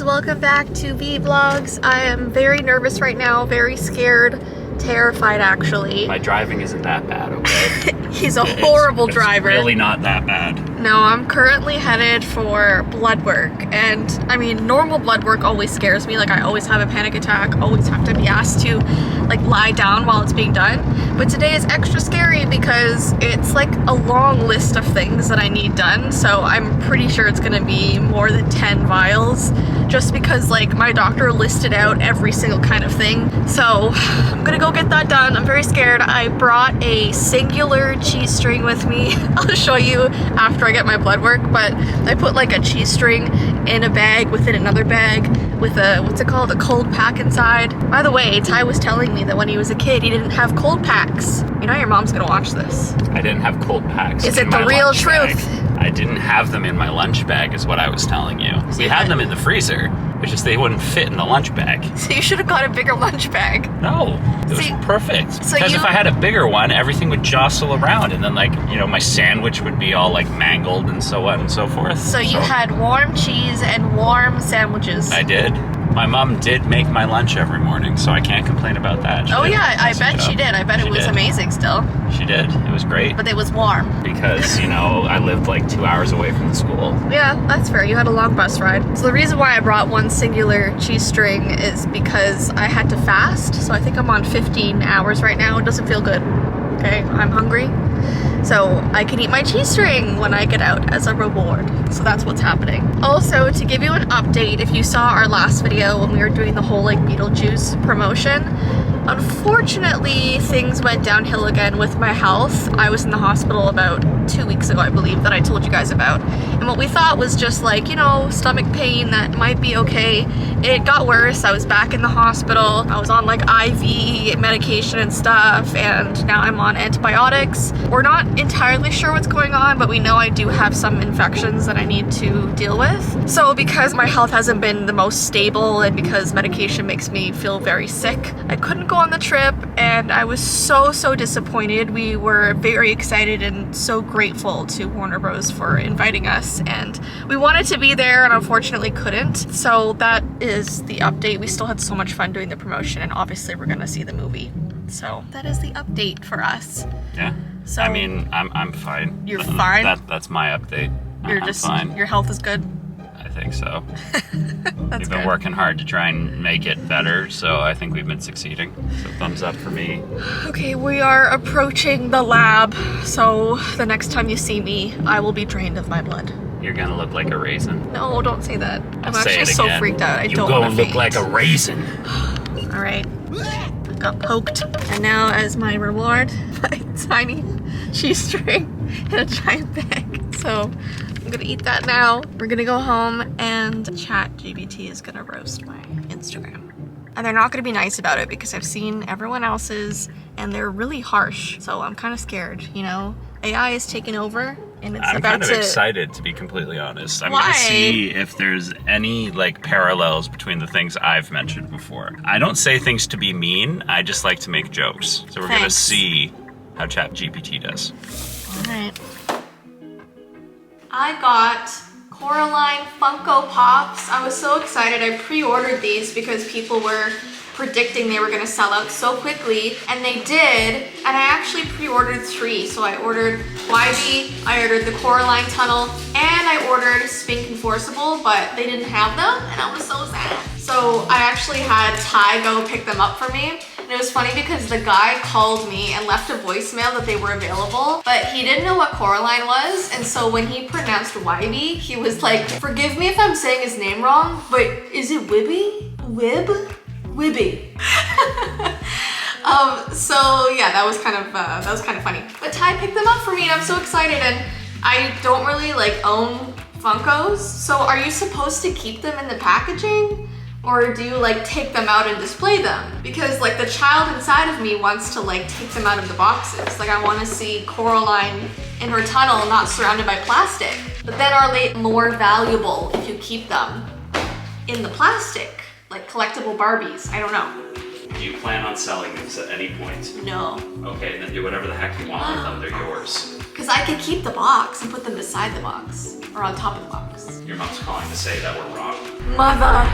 Welcome back to Vee Vlogs. I am very nervous right now, very scared, terrified actually. My driving isn't that bad, okay? He's a horrible driver. It's really not that bad. No, I'm currently headed for blood work, and I mean, normal blood work always scares me. Like, I always have a panic attack, always have to be asked to like lie down while it's being done. But today is extra scary because it's like a long list of things that I need done. So I'm pretty sure it's gonna be more than 10 vials, just because like my doctor listed out every single kind of thing. So I'm gonna go get that done. I'm very scared. I brought a singular cheese string with me. I'll show you after I get my blood work, but I put like a cheese string in a bag within another bag with a, what's it called, a cold pack inside. By the way, Ty was telling me that when he was a kid, he didn't have cold packs. You know your mom's gonna watch this. I didn't have cold packs. Is it the real truth? I didn't have them in my lunch bag is what I was telling you. We had them in the freezer. It's just they wouldn't fit in the lunch bag. So you should have got a bigger lunch bag. No, it was perfect. Because if I had a bigger one, everything would jostle around, and then like, you know, my sandwich would be all like mangled and so on and so forth. So you had warm cheese and warm sandwiches. I did. My mom did make my lunch every morning, so I can't complain about that. Oh yeah, I bet she did. I bet it was amazing still. She did. It was great. But it was warm. Because, you know, I lived like 2 hours away from the school. Yeah, that's fair. You had a long bus ride. So the reason why I brought one singular cheese string is because I had to fast. So I think I'm on 15 hours right now. It doesn't feel good. Okay, I'm hungry. So I can eat my cheese string when I get out as a reward. So that's what's happening. Also, to give you an update, if you saw our last video when we were doing the whole like Beetlejuice promotion, unfortunately things went downhill again with my health. I was in the hospital about 2 weeks ago, I believe, that I told you guys about. And what we thought was just like, you know, stomach pain that might be okay. It got worse. I was back in the hospital. I was on like IV medication and stuff, and now I'm on antibiotics. We're not entirely sure what's going on, but we know I do have some infections that I need to deal with. So because my health hasn't been the most stable and because medication makes me feel very sick, I couldn't go on the trip, and I was so disappointed. We were very excited and so grateful to Warner Bros. For inviting us, and we wanted to be there and unfortunately couldn't. So that is the update. We still had so much fun doing the promotion, and obviously we're gonna see the movie. So that is the update for us. Yeah. So I mean, I'm fine. You're fine? That's my update. I'm fine. Your health is good? I think so. We've been working hard to try and make it better, so I think we've been succeeding. So thumbs up for me. Okay, we are approaching the lab, so the next time you see me, I will be drained of my blood. You're gonna look like a raisin. No, don't say that. I'm actually so freaked out. I don't want to faint. You go look like a raisin. All right. I got poked, and now as my reward, my tiny cheese string in a giant bag. So I'm gonna eat that now. We're gonna go home, and GPT is gonna roast my Instagram. And they're not gonna be nice about it because I've seen everyone else's and they're really harsh. So I'm kind of scared, you know? AI is taking over, and it's I'm about kind of excited, to be completely honest. I'm gonna see if there's any like parallels between the things I've mentioned before. I don't say things to be mean, I just like to make jokes. So we're gonna see how GPT does. All right. I got Coraline Funko Pops. I was so excited. I pre-ordered these because people were predicting they were gonna sell out so quickly, and they did. And I actually pre-ordered 3. So I ordered Wybie, I ordered the Coraline Tunnel, and I ordered Spink Enforceable, but they didn't have them, and I was so sad. So I actually had Ty go pick them up for me. And it was funny because the guy called me and left a voicemail that they were available, but he didn't know what Coraline was. And so when he pronounced Wybie, he was like, forgive me if I'm saying his name wrong, but is it Wibby? Wibby. So yeah, that was kind of funny. But Ty picked them up for me, and I'm so excited. And I don't really like own Funkos. So are you supposed to keep them in the packaging? Or do you like take them out and display them? Because like the child inside of me wants to like take them out of the boxes. Like I want to see Coraline in her tunnel not surrounded by plastic. But then are they more valuable if you keep them in the plastic? Like collectible Barbies, I don't know. Do you plan on selling these at any point? No. Okay, then do whatever the heck you want with them, they're yours. Because I could keep the box and put them beside the box or on top of the box. Your mom's calling to say that we're wrong. Mother.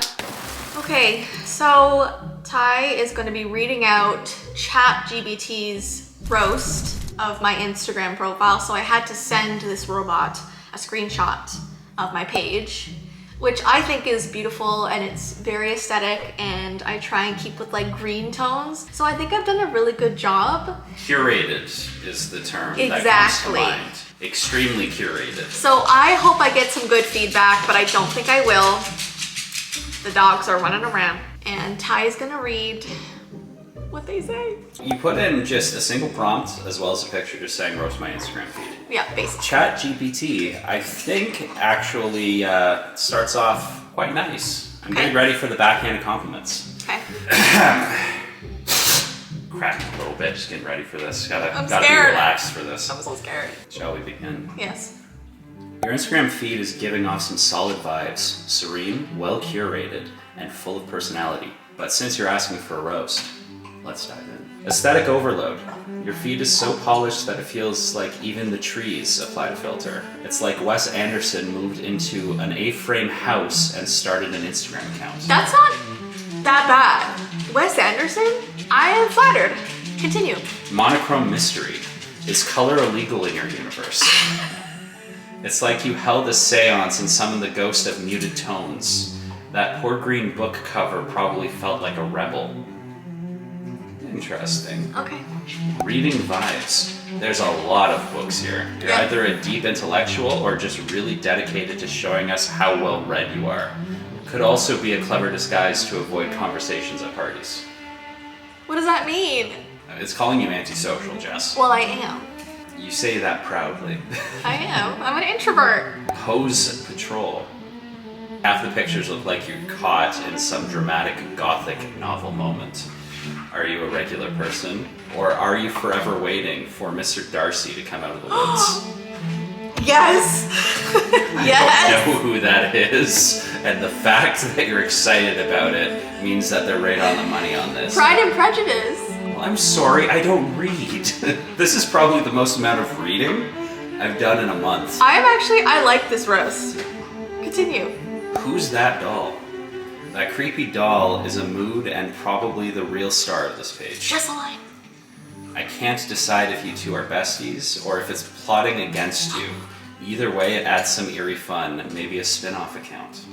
Okay, so Ty is going to be reading out ChatGPT's roast of my Instagram profile. So I had to send this robot a screenshot of my page, which I think is beautiful and it's very aesthetic, and I try and keep with like green tones. So I think I've done a really good job. Curated is the term that comes to mind. Extremely curated. So I hope I get some good feedback, but I don't think I will. The dogs are running around, and Ty's gonna read what they say. You put in just a single prompt as well as a picture just saying roast my Instagram feed. Yeah, basically. ChatGPT, I think, actually starts off quite nice. I'm getting ready for the backhanded compliments. Okay. Cracking a little bit, just getting ready for this. Gotta be scared. relaxed for this. I'm so scared. Shall we begin? Yes. Your Instagram feed is giving off some solid vibes, serene, well curated, and full of personality. But since you're asking for a roast, let's dive in. Aesthetic overload. Your feed is so polished that it feels like even the trees applied a filter. It's like Wes Anderson moved into an A-frame house and started an Instagram account. That's not that bad. Wes Anderson? I am flattered. Continue. Monochrome mystery. Is color illegal in your universe? It's like you held a seance and summoned the ghost of muted tones. That poor green book cover probably felt like a rebel. Interesting. Okay. Reading vibes. There's a lot of books here. You're either a deep intellectual or just really dedicated to showing us how well read you are. Could also be a clever disguise to avoid conversations at parties. What does that mean? It's calling you antisocial, Jess. Well, I am. You say that proudly. I am. I'm an introvert. Pose patrol. Half the pictures look like you're caught in some dramatic gothic novel moment. Are you a regular person? Or are you forever waiting for Mr. Darcy to come out of the woods? Yes! Yes! I don't know who that is, and the fact that you're excited about it means that they're right on the money on this. Pride and Prejudice. Well, I'm sorry, I don't read. This is probably the most amount of reading I've done in a month. I like this roast. Continue. Who's that doll? That creepy doll is a mood and probably the real star of this page. Jessii. I can't decide if you two are besties or if it's plotting against you. Either way, it adds some eerie fun, maybe a spin-off account.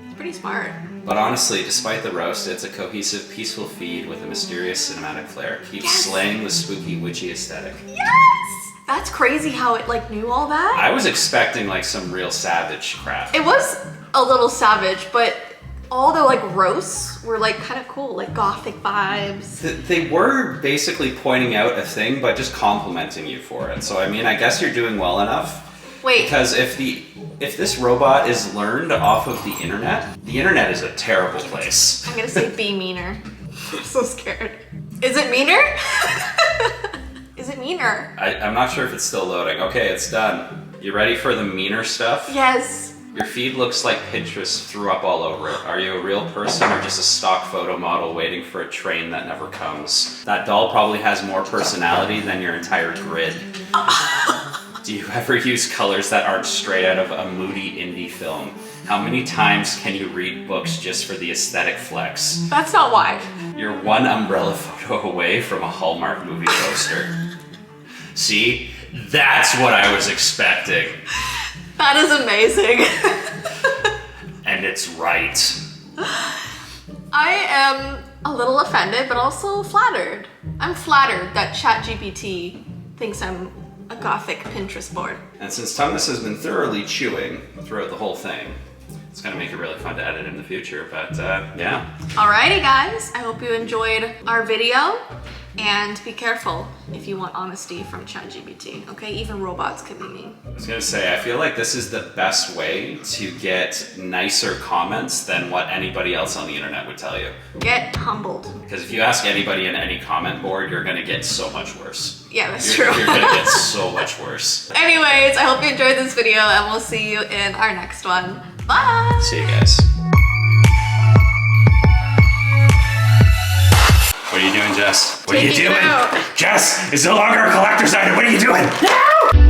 It's pretty smart. But honestly, despite the roast, it's a cohesive, peaceful feed with a mysterious cinematic flair. Keeps slaying the spooky, witchy aesthetic. Yes! That's crazy how it like knew all that. I was expecting like some real savage crap. It was a little savage, but all the like roasts were like kind of cool, like gothic vibes. They were basically pointing out a thing, but just complimenting you for it. So I mean, I guess you're doing well enough. Wait. Because if this robot is learned off of the internet is a terrible place. I'm gonna say be meaner. I'm so scared. Is it meaner? Is it meaner? I'm not sure if it's still loading. Okay, it's done. You ready for the meaner stuff? Yes. Your feed looks like Pinterest threw up all over it. Are you a real person or just a stock photo model waiting for a train that never comes? That doll probably has more personality than your entire grid. Do you ever use colors that aren't straight out of a moody indie film? How many times can you read books just for the aesthetic flex? That's not why. You're one umbrella photo away from a Hallmark movie poster. See? That's what I was expecting. That is amazing. And it's right. I am a little offended, but also flattered. I'm flattered that ChatGPT thinks I'm a gothic Pinterest board. And since Thomas has been thoroughly chewing throughout the whole thing, it's gonna make it really fun to edit in the future, but yeah. Alrighty guys, I hope you enjoyed our video. And be careful if you want honesty from ChatGPT, okay? Even robots can be mean. I was gonna say, I feel like this is the best way to get nicer comments than what anybody else on the internet would tell you. Get humbled. Because if you ask anybody in any comment board, you're gonna get so much worse. Yeah, that's true. You're gonna get so much worse. Anyways, I hope you enjoyed this video and we'll see you in our next one. Bye! See you guys. What are you doing, Jess? What are you doing? Jess, it's no longer a collector's item. What are you doing? No!